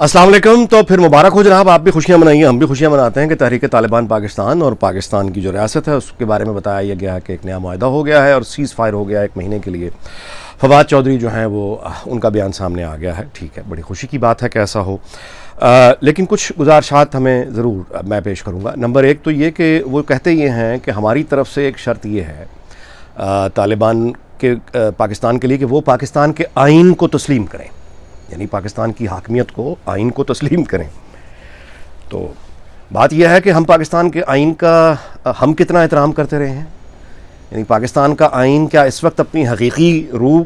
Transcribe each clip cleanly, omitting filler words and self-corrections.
अस्सलाम वालेकुम। तो फिर मुबारक हो जनाब, आप भी खुशियाँ मनाइए, हम भी खुशियाँ मनाते हैं कि तहरीक तालिबान पाकिस्तान और पाकिस्तान की जो रियासत है उसके बारे में बताया गया है कि एक नया मुआहदा हो गया है और सीज़ फायर हो गया है 1 महीने के लिए। फवाद चौधरी जो हैं वो उनका बयान सामने आ गया है। ठीक है, बड़ी खुशी की बात है कि ऐसा हो। लेकिन कुछ गुजारिशात हमें ज़रूर मैं पेश करूँगा। नंबर 1 तो ये कि वो कहते ये हैं कि हमारी तरफ से एक शर्त ये है तालिबान के पाकिस्तान के लिए कि वो पाकिस्तान के आइन को तस्लीम करें, यानी पाकिस्तान की हाकमियत को, आइन को तस्लीम करें। तो बात यह है कि हम पाकिस्तान के आइन का हम कितना एहतराम करते रहे हैं, यानी पाकिस्तान का आइन क्या इस वक्त अपनी हकीकी रूह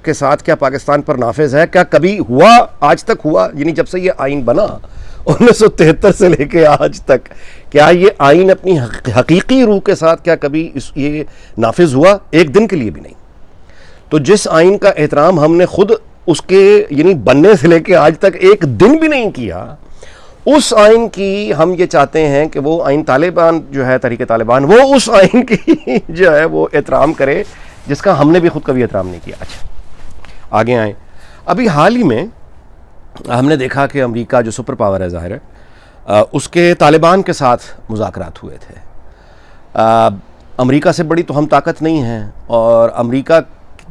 के साथ क्या पाकिस्तान पर नाफिज है? क्या कभी हुआ, आज तक हुआ? यानी जब से ये आइन बना 1973 से लेके आज तक, क्या ये आइन अपनी हकीकी रूह के साथ क्या कभी ये नाफिज हुआ? एक दिन के लिए भी नहीं। तो जिस आइन का एहतराम हमने खुद उसके यानी बनने से लेके आज तक एक दिन भी नहीं किया, उस आइन की हम ये चाहते हैं कि वो आइन तालिबान जो है, तहरीक तालिबान, वो उस आइन की जो है वो एहतराम करे जिसका हमने भी खुद कभी एहतराम नहीं किया। अच्छा, आगे आए। अभी हाल ही में हमने देखा कि अमेरिका जो सुपर पावर है, ज़ाहिर है, उसके तालिबान के साथ मुज़ाकरात हुए थे। अमेरिका से बड़ी तो हम ताकत नहीं है, और अमेरिका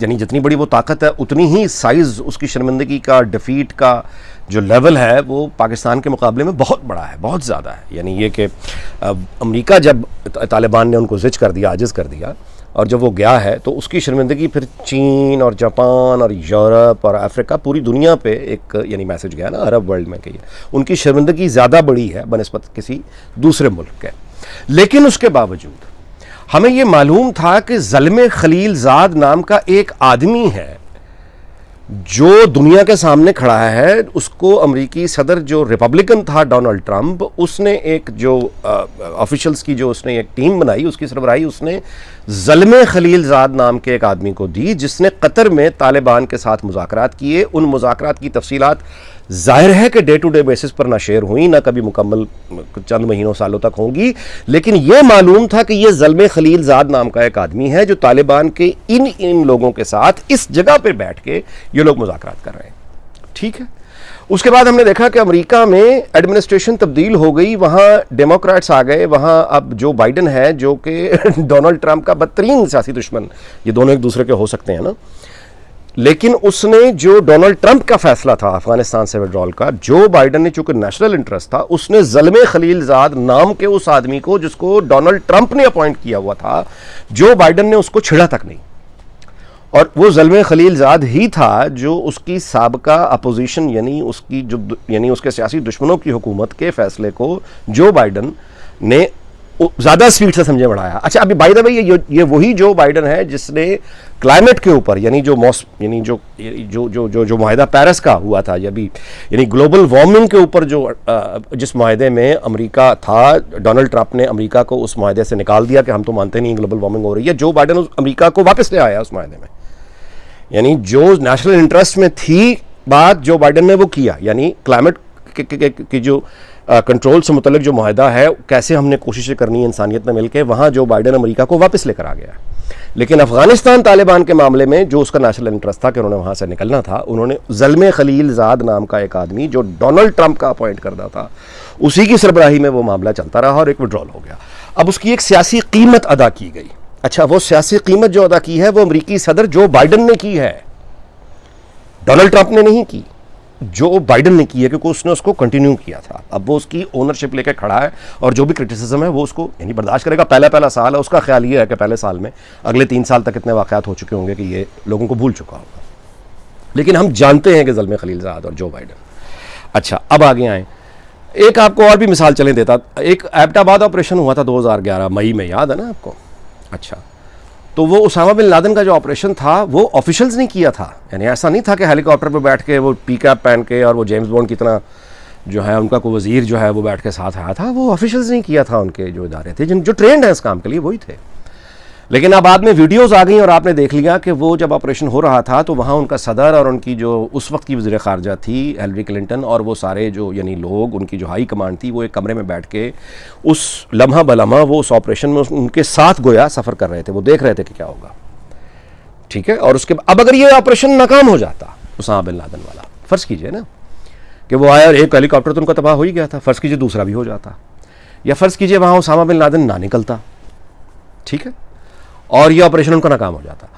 यानी जितनी बड़ी वो ताकत है उतनी ही साइज़ उसकी शर्मिंदगी का, डिफीट का जो लेवल है वो पाकिस्तान के मुकाबले में बहुत बड़ा है, बहुत ज़्यादा है। यानी ये कि अमेरिका जब तालिबान ने उनको ज़िज कर दिया, आजिज़ कर दिया, और जब वो गया है तो उसकी शर्मिंदगी फिर चीन और जापान और यूरोप और अफ्रीका, पूरी दुनिया पे एक यानी मैसेज गया ना अरब वर्ल्ड में कि उनकी शर्मिंदगी ज़्यादा बड़ी है बनस्बत किसी दूसरे मुल्क के। लेकिन उसके बावजूद हमें ये मालूम था कि ज़ल्मे खलीलज़ाद नाम का एक आदमी है जो दुनिया के सामने खड़ा है। उसको अमेरिकी सदर जो रिपब्लिकन था डोनाल्ड ट्रंप, उसने एक जो ऑफिशियल्स की जो उसने एक टीम बनाई, उसकी सरबराही उसने ज़ल्मे खलीलज़ाद नाम के एक आदमी को दी, जिसने कतर में तालिबान के साथ मुज़ाकरात किए। उन मुज़ाकरात की तफसीलात ज़ाहिर है कि डे टू डे बेसिस पर ना शेयर हुई, ना कभी मुकम्मल चंद महीनों सालों तक होंगी, लेकिन यह मालूम था कि यह ज़ल्मे खलीलज़ाद नाम का एक आदमी है जो तालिबान के इन लोगों के साथ इस जगह पर बैठ के ये लोग मुज़ाकरात कर रहे हैं। ठीक है, उसके बाद हमने देखा कि अमेरिका में एडमिनिस्ट्रेशन तब्दील हो गई, वहाँ डेमोक्रेट्स आ गए, वहाँ अब जो बाइडन है जो कि डोनाल्ड ट्रंप का बदतरीन सियासी दुश्मन, ये दोनों एक दूसरे के हो सकते हैं ना, लेकिन उसने जो डोनाल्ड ट्रंप का फैसला था अफगानिस्तान से विड्रॉल का, जो बाइडन ने चूंकि नेशनल इंटरेस्ट था, उसने ज़ल्मे खलीलज़ाद नाम के उस आदमी को जिसको डोनाल्ड ट्रंप ने अपॉइंट किया हुआ था, जो बाइडन ने उसको छिड़ा तक नहीं, और वो ज़ल्मे खलीलज़ाद ही था जो उसकी साबका अपोजिशन यानी उसकी जो यानी उसके सियासी दुश्मनों की हुकूमत के फैसले को जो बाइडन ने ज़्यादा स्पीड से समझे बढ़ाया। अच्छा, अभी बाय द वे ये वही जो बाइडन है जिसने क्लाइमेट के ऊपर यानी जो यानी जो मुआहदा पेरिस का हुआ था, यानी ग्लोबल वार्मिंग के ऊपर जो जिस मुआहदे में अमेरिका था, डोनाल्ड ट्रंप ने अमेरिका को उस मुआहदे से निकाल दिया कि हम तो मानते नहीं ग्लोबल वार्मिंग हो रही है। जो बाइडन अमेरिका को वापस ले आया उस मुआहदे में, यानी जो नेशनल इंटरेस्ट में थी बात, जो बाइडन ने वो किया, यानी क्लाइमेट की जो कंट्रोल से मुतल्लिक जो मुआहदा है, कैसे हमने कोशिशें करनी है इंसानियत ने मिलकर, वहाँ जो बाइडन अमेरिका को वापस लेकर आ गया। लेकिन अफगानिस्तान तालिबान के मामले में जो उसका नेशनल इंटरेस्ट था कि उन्होंने वहाँ से निकलना था, उन्होंने ज़ल्मे खलीलज़ाद नाम का एक आदमी जो डोनाल्ड ट्रंप का अपॉइंट करता था, उसी की सरबराही में वो मामला चलता रहा और एक विड्रॉल हो गया। अब उसकी एक सियासी कीमत अदा की गई। अच्छा, वो सियासी कीमत जो अदा की है वो अमेरिकी सदर जो बाइडन ने की है, डोनाल्ड ट्रंप ने नहीं की, जो बाइडन ने की है, क्योंकि उसने उसको कंटिन्यू किया था। अब वो उसकी ओनरशिप लेकर खड़ा है और जो भी क्रिटिसिज्म है वो उसको यानी बर्दाश्त करेगा। पहला साल है, उसका ख्याल ये है कि पहले साल में अगले 3 साल तक इतने वाक़यात हो चुके होंगे कि ये लोगों को भूल चुका होगा। लेकिन हम जानते हैं कि ज़ल्मे खलीलज़ाद और जो बाइडन। अच्छा, अब आगे आए। एक आपको और भी मिसाल चलें देता, एक एबटाबाद ऑपरेशन हुआ था 2011 मई में, याद है ना आपको? अच्छा, तो वो उसामा बिन लादेन का जो ऑपरेशन था वो ऑफिशियल्स ने किया था, यानी ऐसा नहीं था कि हेलीकॉप्टर पे बैठ के वो पी कैप पहन के और वो जेम्स बॉन्ड की तरह जो है उनका कोई वजीर जो है वो बैठ के साथ आया था। वो ऑफिशियल्स ने किया था, उनके जो इदारे थे जो ट्रेंड है इस काम के लिए वही थे। लेकिन अब बाद में वीडियोज़ आ गई और आपने देख लिया कि वो जब ऑपरेशन हो रहा था तो वहाँ उनका सदर और उनकी जो उस वक्त की वज़ीर ख़ारजा थी हिलरी क्लिंटन और वो सारे जो यानी लोग, उनकी जो हाई कमांड थी, वो एक कमरे में बैठ के उस लम्हा बलम्हा वो उस ऑपरेशन में उनके साथ गोया सफ़र कर रहे थे, वो देख रहे थे कि क्या होगा। ठीक है, और उसके अब अगर ये ऑपरेशन नाकाम हो जाता उसामा बिन लादेन वाला, फ़र्ज़ कीजिए ना, कि वो आया और एक हेलीकॉप्टर तो उनका तबाह हो ही गया था, फ़र्ज़ कीजिए दूसरा भी हो जाता, या फ़र्ज़ कीजिए वहाँ उसामा बिन लादेन ना निकलता, ठीक है, और ये ऑपरेशन उनका नाकाम हो जाता।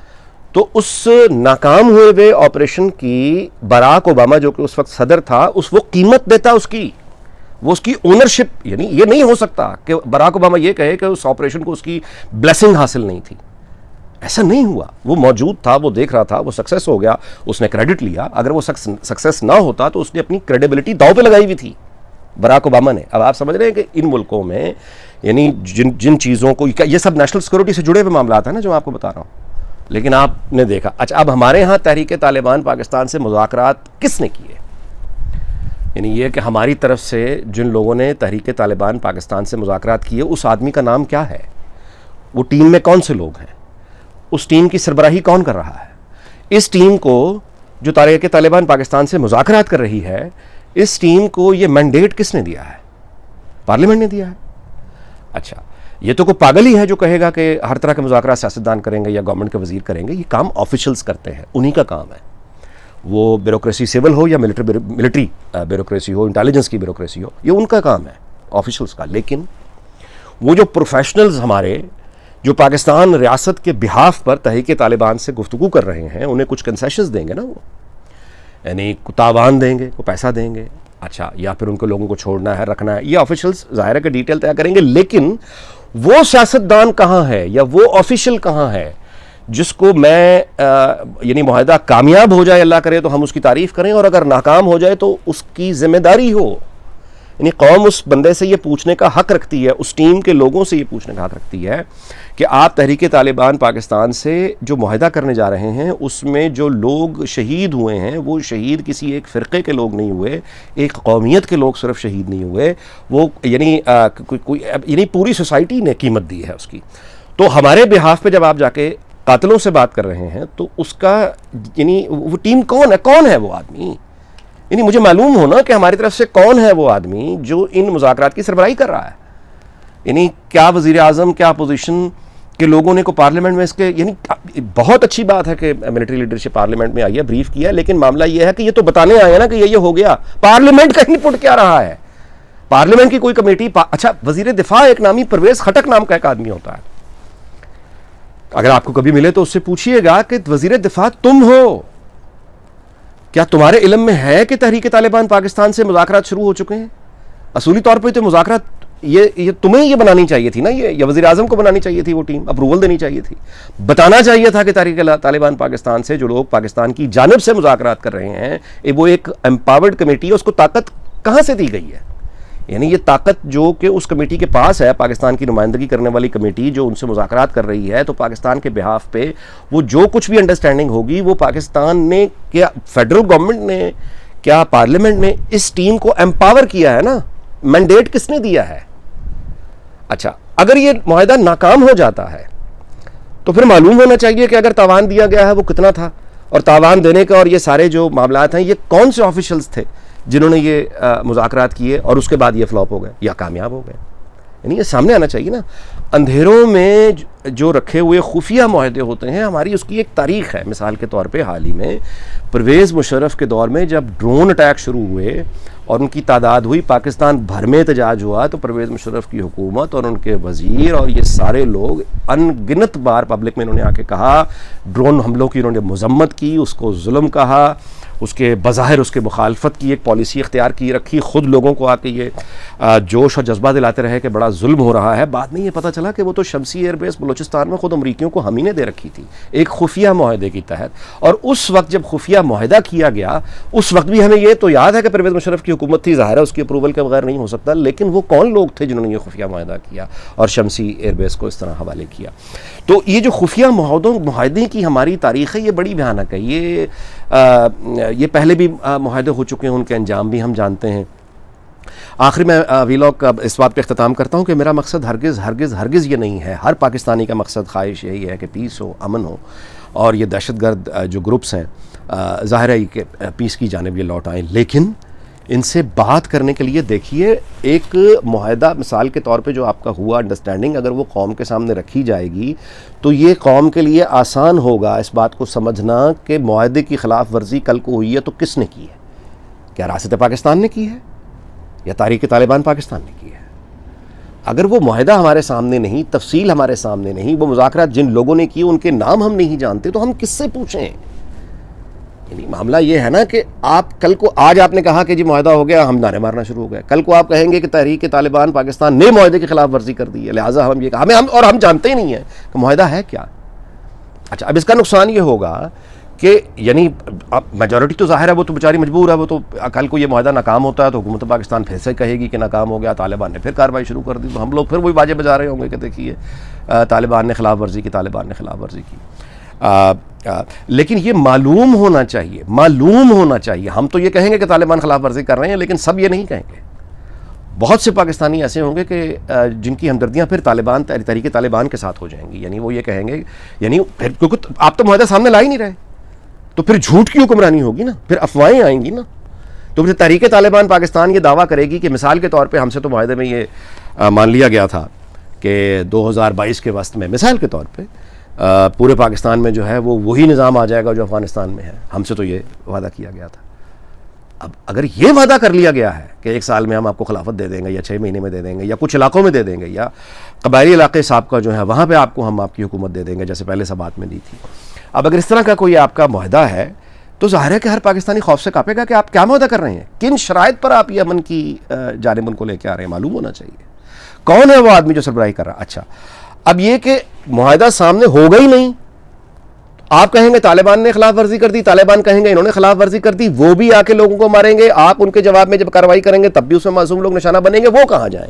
तो उस नाकाम हुए हुए ऑपरेशन की बराक ओबामा जो कि उस वक्त सदर था, वो कीमत देता उसकी, वो उसकी ओनरशिप, यानी ये नहीं हो सकता कि बराक ओबामा ये कहे कि उस ऑपरेशन को उसकी ब्लेसिंग हासिल नहीं थी। ऐसा नहीं हुआ, वो मौजूद था, वो देख रहा था, वो सक्सेस हो गया, उसने क्रेडिट लिया। अगर वो सक्सेस ना होता तो उसने अपनी क्रेडिबिलिटी दांव पे लगाई हुई थी बराक ओबामा ने। अब आप समझ रहे हैं कि इन मुल्कों में यानी जिन चीज़ों को, ये सब नेशनल सिक्योरिटी से जुड़े हुए मामला है ना जो आपको बता रहा हूँ, लेकिन आपने देखा। अच्छा, अब हमारे यहाँ तहरीक तालिबान पाकिस्तान से मुज़ाकरात किसने किए? यानी ये कि हमारी तरफ से जिन लोगों ने तहरीक तालिबान पाकिस्तान से मुज़ाकरात किए, उस आदमी का नाम क्या है? वो टीम में कौन से लोग हैं? उस टीम की सरबराही कौन कर रहा है? इस टीम को, जो तहरीक तालिबान पाकिस्तान से मुज़ाकरात कर रही है, इस टीम को ये मैंडेट किसने दिया है? पार्लियामेंट ने दिया है। अच्छा, ये तो कोई पागल ही है जो कहेगा कि हर तरह के मुज़ाकरात सियासतदान करेंगे या गवर्नमेंट के वजीर करेंगे। ये काम ऑफिशियल्स करते हैं, उन्हीं का काम है। वो ब्यूरोक्रेसी सिविल हो या मिलिट्री ब्यूरोक्रेसी हो, इंटेलिजेंस की ब्यूरोक्रेसी हो, ये उनका काम है, ऑफिशियल्स का। लेकिन वो जो प्रोफेशनल्स हमारे जो पाकिस्तान रियासत के बिहाफ पर तहरीक तालिबान से गुफ्तगू कर रहे हैं, उन्हें कुछ कंसेशंस देंगे ना, वो यानी को तावान देंगे, को पैसा देंगे, अच्छा, या फिर उनको लोगों को छोड़ना है, रखना है, ये ऑफिशियल्स ज़ाहिर है कि डिटेल तय करेंगे। लेकिन वो सियासतदान कहाँ है या वो ऑफिशियल कहाँ है जिसको मैं यानी मुआहदा कामयाब हो जाए, अल्लाह करे तो हम उसकी तारीफ़ करें, और अगर नाकाम हो जाए तो उसकी जिम्मेदारी हो। यानी कौम उस बंदे से ये पूछने का हक रखती है, उस टीम के लोगों से ये पूछने का हक रखती है कि आप तहरीक तालिबान पाकिस्तान से जो मुआहदा करने जा रहे हैं, उसमें जो लोग शहीद हुए हैं वो शहीद किसी एक फ़िरक़े के लोग नहीं हुए, एक कौमियत के लोग सिर्फ शहीद नहीं हुए, वो यानी पूरी सोसाइटी ने कीमत दी है उसकी। तो हमारे बिहाफ पे जब आप जाके कातिलों से बात कर रहे हैं तो उसका यानी वो टीम कौन है वो आदमी? यानी मुझे मालूम हो ना कि हमारी तरफ से कौन है वो आदमी जो इन मुज़ाकरात की सरबराही कर रहा है। यानी क्या वज़ीर आज़म, क्या अपोजिशन के लोगों ने को पार्लियामेंट में इसके, यानी बहुत अच्छी बात है कि मिलिट्री लीडरशिप पार्लियामेंट में आई है, ब्रीफ किया, लेकिन मामला ये है कि ये तो बताने आए हैं ना कि ये हो गया। पार्लियामेंट का इनपुट क्या रहा है? पार्लियामेंट की कोई कमेटी, अच्छा, वज़ीर दिफा एक नामी परवेज़ खटक नाम का एक आदमी होता है, अगर आपको कभी मिले तो उससे पूछिएगा कि वज़ीर दिफा तुम हो, क्या तुम्हारे इल्म में है कि तहरीक तालिबान पाकिस्तान से मुज़ाकरात शुरू हो चुके हैं? असूली तौर पर तो मुज़ाकरात ये तुम्हें ये बनानी चाहिए थी ना, ये वज़ीर आज़म को बनानी चाहिए थी, वो टीम अप्रूवल देनी चाहिए थी, बताना चाहिए था कि तहरीक तालिबान पाकिस्तान से जो लोग पाकिस्तान की जानिब से मुज़ाकरात कर रहे हैं, वो एक एम्पावर्ड कमेटी है, उसको ताकत कहाँ से दी गई है? यानी ये ताकत जो कि उस कमेटी के पास है, पाकिस्तान की नुमाइंदगी करने वाली कमेटी जो उनसे मुज़ाकरात कर रही है, तो पाकिस्तान के बिहाफ पे वो जो कुछ भी अंडरस्टैंडिंग होगी, वो पाकिस्तान ने, क्या फेडरल गवर्नमेंट ने, क्या पार्लियामेंट ने इस टीम को एम्पावर किया है ना, मैंडेट किसने दिया है? अच्छा, अगर ये मुआहदा नाकाम हो जाता है तो फिर मालूम होना चाहिए कि अगर तावान दिया गया है वो कितना था, और तावान देने का और ये सारे जो मामलात हैं, ये कौन से ऑफिशियल्स थे जिन्होंने ये मुज़ाकरात किए और उसके बाद ये फ्लॉप हो गए या कामयाब हो गए। यानी ये सामने आना चाहिए ना। अंधेरों में जो रखे हुए खुफिया मुआहदे होते हैं, हमारी उसकी एक तारीख़ है। मिसाल के तौर पे हाल ही में परवेज़ मुशर्रफ के दौर में जब ड्रोन अटैक शुरू हुए और उनकी तादाद हुई, पाकिस्तान भर में एहतजाज हुआ, तो परवेज़ मुशर्रफ की हुकूमत और उनके वज़ीर और ये सारे लोग अनगिनत बार पब्लिक में इन्होंने आके कहा, ड्रोन हमलों की इन्होंने मज़म्मत की, उसको जुल्म कहा, उसके बज़ाहिर उसके मुखालफत की एक पॉलिसी इख्तियार की रखी, ख़ुद लोगों को आके ये जोश और जज्बा दिलाते रहे कि बड़ा जुल्म हो रहा है। बाद में ये पता चला कि वो तो शमसी एयरबेस बलूचिस्तान में ख़ुद अमरीकियों को हम ही ने दे रखी थी एक खुफिया मुआहदे के तहत। और उस वक्त जब खुफिया मुआहदा किया गया, उस वक्त भी हमें ये तो याद है कि परवेज़ मुशर्रफ की हुकूमत थी, ज़ाहिर है उसकी अप्रूवल के बगैर नहीं हो सकता, लेकिन वो कौन लोग थे जिन्होंने ये खुफिया मुआहदा किया और शमसी एयरबेस को इस तरह हवाले किया? तो ये जो खुफिया मुआहदे की हमारी तारीख़ है, ये बड़ी भयानक है। ये पहले भी मुआहदे हो चुके हैं, उनके अंजाम भी हम जानते हैं। आखिर में वीलॉग का इस बात पे इख्तिताम करता हूँ कि मेरा मकसद हरगिज़ ये नहीं है, हर पाकिस्तानी का मकसद ख्वाहिश यही है कि पीस हो, अमन हो, और ये दहशतगर्द जो ग्रुप्स हैं ज़ाहिर है कि पीस की जानिब ये लौट आएँ। लेकिन इनसे बात करने के लिए देखिए, एक मुआहदा मिसाल के तौर पे जो आपका हुआ अंडरस्टैंडिंग, अगर वो कौम के सामने रखी जाएगी तो ये कौम के लिए आसान होगा इस बात को समझना कि मुआहदे की ख़िलाफ़ वर्जी कल को हुई है तो किसने की है। क्या रासत पाकिस्तान ने की है या तहरीक तालिबान पाकिस्तान ने की है? अगर वो मुआहदा हमारे सामने नहीं, तफसील हमारे सामने नहीं, वो मुज़ाकरात जिन लोगों ने किए उनके नाम हम नहीं जानते, तो हम किससे पूछें? यानी मामला ये है ना कि आप कल को, आज आपने कहा कि जी मुआहदा हो गया, हम नारे मारना शुरू हो गए, कल को आप कहेंगे कि तहरीक तालिबान पाकिस्तान ने मुआहदे की खिलाफ वर्जी कर दी है, लिहाजा हम ये हम जानते ही नहीं है कि मुआहदा है क्या। अच्छा, अब इसका नुकसान ये होगा कि यानी अब मेजॉरिटी तो जाहिर है वो तो बेचारी मजबूर है, वो तो कल को ये मुआहदा नाकाम होता है तो हुकूमत पाकिस्तान फिर से कहेगी कि नाकाम हो गया, तालिबान ने फिर कार्रवाई शुरू कर दी, तो हम लोग फिर वही बाजे बजा रहे होंगे कि देखिए तालिबान ने खिलाफ वर्जी की, तालिबान ने खिलाफ वर्जी की। लेकिन ये मालूम होना चाहिए, मालूम होना चाहिए। हम तो ये कहेंगे कि तालिबान खिलाफ वर्जी कर रहे हैं, लेकिन सब ये नहीं कहेंगे। बहुत से पाकिस्तानी ऐसे होंगे कि जिनकी हमदर्दियाँ फिर तालिबान, तहरीक तालिबान के साथ हो जाएंगी। यानी वो ये कहेंगे, यानी फिर क्योंकि आप तो मुआहदा सामने ला ही नहीं रहे, तो फिर झूठ की हुक्मरानी होगी ना, फिर अफवाहें आएंगी ना। तो फिर तहरीक तालिबान पाकिस्तान ये दावा करेगी कि मिसाल के तौर पे हमसे तो मुआहदे में ये मान लिया गया था कि 2022 के वस्त में मिसाल के तौर पे पूरे पाकिस्तान में जो है वो वही निज़ाम आ जाएगा जो अफ़गानिस्तान में है, हमसे तो ये वादा किया गया था। अब अगर ये वादा कर लिया गया है कि 1 साल में हम आपको खिलाफत दे देंगे या 6 महीने में दे देंगे या कुछ इलाकों में दे देंगे या कबायली इलाके साहब का जो है वहाँ पर आपको हम आपकी हुकूमत दे देंगे जैसे पहले सबात में दी थी। अब अगर इस तरह का कोई आपका मुआहदा है तो ज़ाहिर है कि हर पाकिस्तानी खौफ से कांपेगा कि आप क्या मुआहदा कर रहे हैं, किन शराइत पर आप ये अमन की जानिब उनको लेके आ रहे हैं, मालूम होना चाहिए कौन है वो आदमी जो सरबराही कर रहा है। अच्छा, अब ये कि मुआहदा सामने होगा ही नहीं, आप कहेंगे तालिबान ने खिलाफ वर्जी कर दी, तालिबान कहेंगे इन्होंने खिलाफ वर्जी कर दी, वो भी आके लोगों को मारेंगे, आप उनके जवाब में जब कार्रवाई करेंगे तब भी उसमें मासूम लोग निशाना बनेंगे, वो कहाँ जाएं?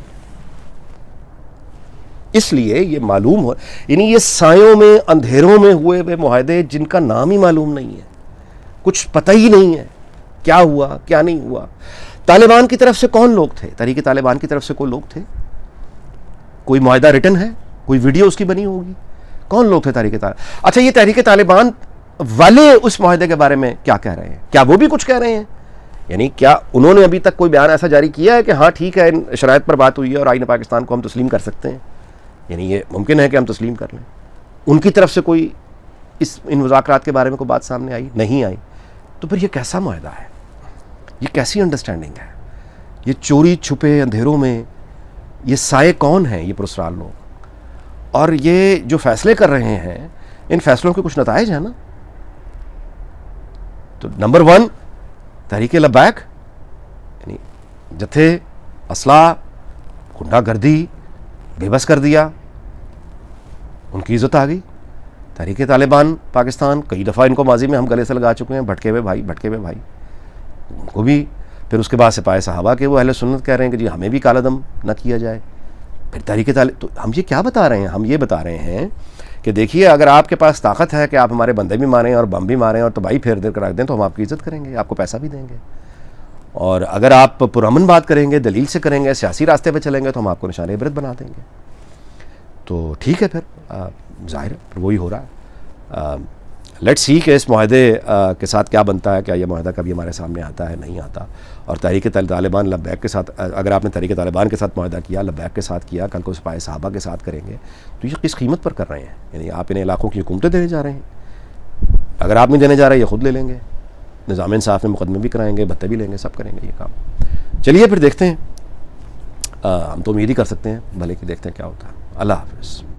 इसलिए ये मालूम हो, यानी ये सायों में, अंधेरों में हुए हुए मुआहदे जिनका नाम ही मालूम नहीं है, कुछ पता ही नहीं है क्या हुआ क्या नहीं हुआ। तालिबान की तरफ से कौन लोग थे? तहरीक तालिबान की तरफ से कोई लोग थे? कोई मुआहदा रिटन है? कोई वीडियो उसकी बनी होगी? कौन लोग थे तहरीक तालिबान? अच्छा, ये तहरीक तालिबान वाले उस मुआहदे के बारे में क्या कह रहे हैं? क्या वो भी कुछ कह रहे हैं? यानी क्या उन्होंने अभी तक कोई बयान ऐसा जारी किया है कि हाँ ठीक है, इन शराइत पर बात हुई है और आईन पाकिस्तान को हम तस्लीम कर सकते हैं, यानी ये मुमकिन है कि हम तस्लीम कर लें? उनकी तरफ से कोई इन मुज़ाकरात के बारे में कोई बात सामने आई? नहीं आई। तो फिर ये कैसा मुआहदा है? ये कैसी अंडरस्टैंडिंग है? ये चोरी छुपे अंधेरों में ये साए कौन हैं? ये पुरस्कार लोग, और ये जो फैसले कर रहे हैं, इन फैसलों के कुछ नताइज हैं ना। तो नंबर 1 तहरीक लब्बैक, यानी जत्थे असला गुंडागर्दी बेबस कर दिया, उनकी इज्जत आ गई। तहरीक तालिबान पाकिस्तान, कई दफ़ा इनको माजी में हम गले से लगा चुके हैं, भटके हुए भाई, उनको भी। फिर उसके बाद सिपाही साहबा के वो अहले सुन्नत कह रहे हैं कि जी हमें भी कालादम न किया जाए। फिर तहरीक तालिबान, तो हम ये क्या बता रहे हैं? हम ये बता रहे हैं कि देखिए, अगर आपके पास ताकत है कि आप हमारे बंदे भी मारें और बम भी मारें और तबाही फेर दे कर रख दें, तो हम आपकी इज़्ज़त करेंगे, आपको पैसा भी देंगे। और अगर आप पुरअमन बात करेंगे, दलील से करेंगे, सियासी रास्ते पर चलेंगे, तो हम आपको निशान इबरत बना देंगे। तो ठीक है, फिर ज़ाहिर है वही हो रहा है। लेट्स सी कि इस मुआहदे के साथ क्या बनता है, क्या ये मुआहदा कभी हमारे सामने आता है, नहीं आता। और तहरीक तालिबान लब्बैक के साथ, अगर आपने तहरीक तालिबान के साथ मुआहदा किया, लब्बैक के साथ किया, कल को सिपाही साहबा के साथ करेंगे, तो ये किस कीमत पर कर रहे हैं? यानी आप इन्हें इलाकों की हुकूमतें देने जा रहे हैं। अगर आप नहीं देने जा रहे, ये खुद ले लेंगे, निज़ाम इंसाफ में मुकदमे भी कराएंगे, भत्ते भी लेंगे, सब करेंगे ये काम। चलिए फिर देखते हैं, हम तो उम्मीद ही कर सकते हैं, भले कि देखते हैं क्या होता है। अल्लाह हाफ़िज़।